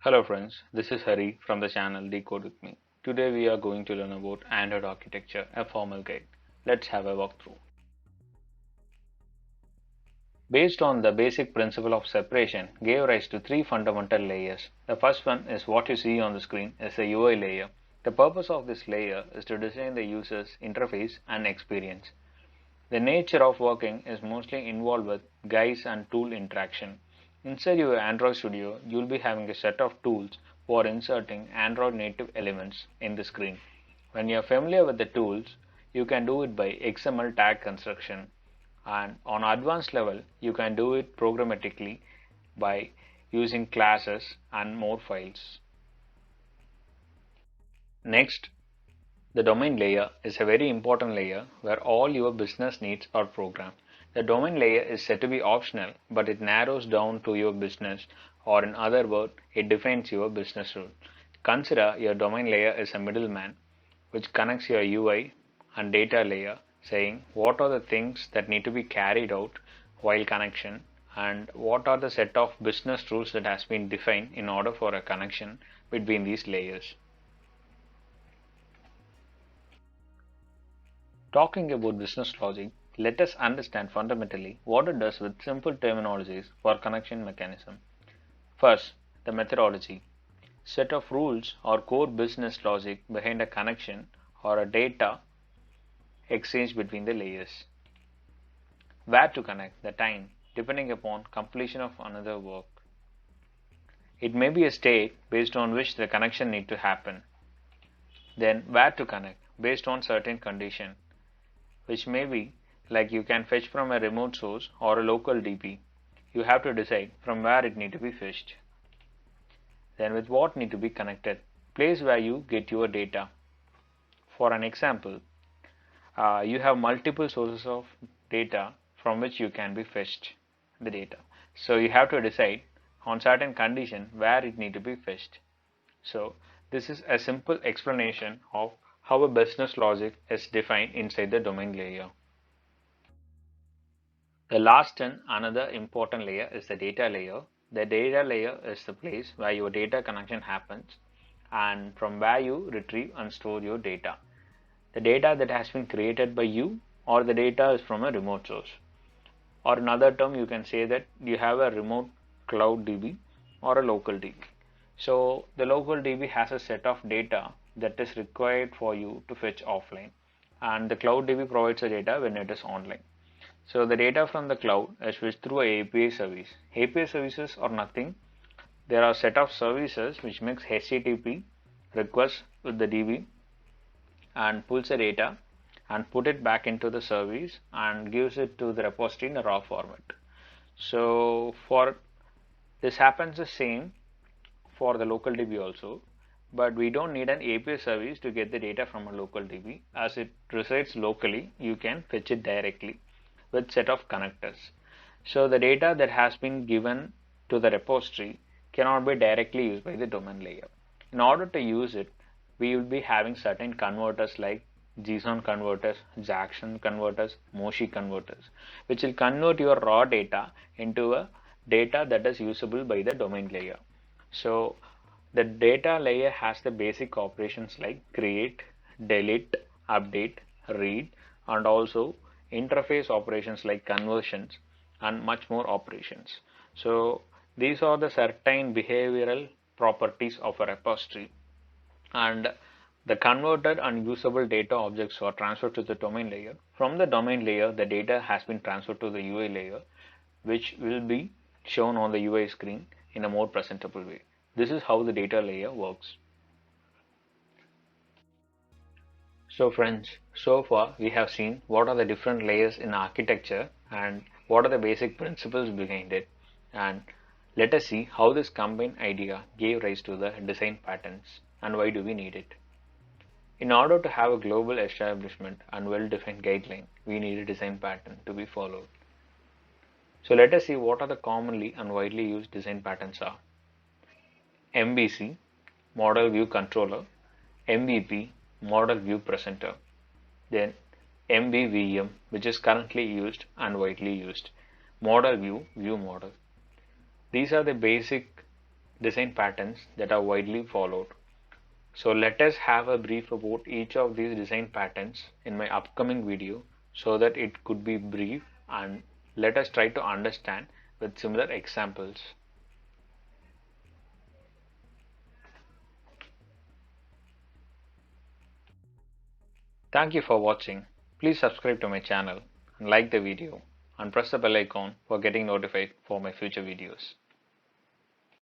Hello friends, this is Hari from the channel Decode with me. Today we are going to learn about Android architecture, a formal guide. Let's have a walkthrough. Based on the basic principle of separation, gave rise to three fundamental layers. The first one is what you see on the screen is the UI layer. The purpose of this layer is to design the user's interface and experience. The nature of working is mostly involved with guides and tool interaction. Inside your Android Studio, you'll be having a set of tools for inserting Android native elements in the screen. When you're familiar with the tools, you can do it by XML tag construction, and on advanced level, you can do it programmatically by using classes and more files. Next, the domain layer is a very important layer where all your business needs are programmed. The domain layer is said to be optional, but it narrows down to your business, or in other words, it defines your business rule. Consider your domain layer is a middleman which connects your UI and data layer, saying what are the things that need to be carried out while connection and what are the set of business rules that has been defined in order for a connection between these layers. Talking about business logic, let us understand fundamentally what it does with simple terminologies for connection mechanism. First, the methodology. Set of rules or core business logic behind a connection or a data exchange between the layers. Where to connect, the time, depending upon completion of another work. It may be a state based on which the connection need to happen. Then where to connect, based on certain condition, which may be like you can fetch from a remote source or a local DB. You have to decide from where it need to be fetched. Then with what need to be connected, place where you get your data. For an example, you have multiple sources of data from which you can be fetched the data. So you have to decide on certain condition where it need to be fetched. So this is a simple explanation of how a business logic is defined inside the domain layer. The last and another important layer is the data layer. The data layer is the place where your data connection happens and from where you retrieve and store your data. The data that has been created by you or the data is from a remote source. Or another term, you can say that you have a remote cloud DB or a local DB. So the local DB has a set of data that is required for you to fetch offline, and the cloud DB provides the data when it is online. So the data from the cloud is fetched through a API service. API services are nothing. There are a set of services which makes HTTP requests with the DB and pulls the data and put it back into the service and gives it to the repository in a raw format. So for this happens the same for the local DB also, but we don't need an API service to get the data from a local DB. As it resides locally, you can fetch it directly with set of connectors. So the data that has been given to the repository cannot be directly used by the domain layer. In order to use it, we will be having certain converters like JSON converters, Jackson converters, Moshi converters, which will convert your raw data into a data that is usable by the domain layer. So the data layer has the basic operations like create, delete, update, read, and also interface operations like conversions and much more operations. So these are the certain behavioral properties of a repository, and the converted and usable data objects are transferred to the domain layer. From the domain layer, the data has been transferred to the UI layer, which will be shown on the UI screen in a more presentable way. This is how the data layer works. So friends, so far we have seen what are the different layers in architecture and what are the basic principles behind it, and let us see how this combined idea gave rise to the design patterns and why do we need it. In order to have a global establishment and well-defined guideline, we need a design pattern to be followed. So let us see what are the commonly and widely used design patterns are. MVC, Model View Controller, MVP, Model View Presenter, then MVVM, which is currently used and widely used, Model View, View Model. These are the basic design patterns that are widely followed. So let us have a brief about each of these design patterns in my upcoming video so that it could be brief, and let us try to understand with similar examples. Thank you for watching. Please subscribe to my channel and like the video and press the bell icon for getting notified for my future videos.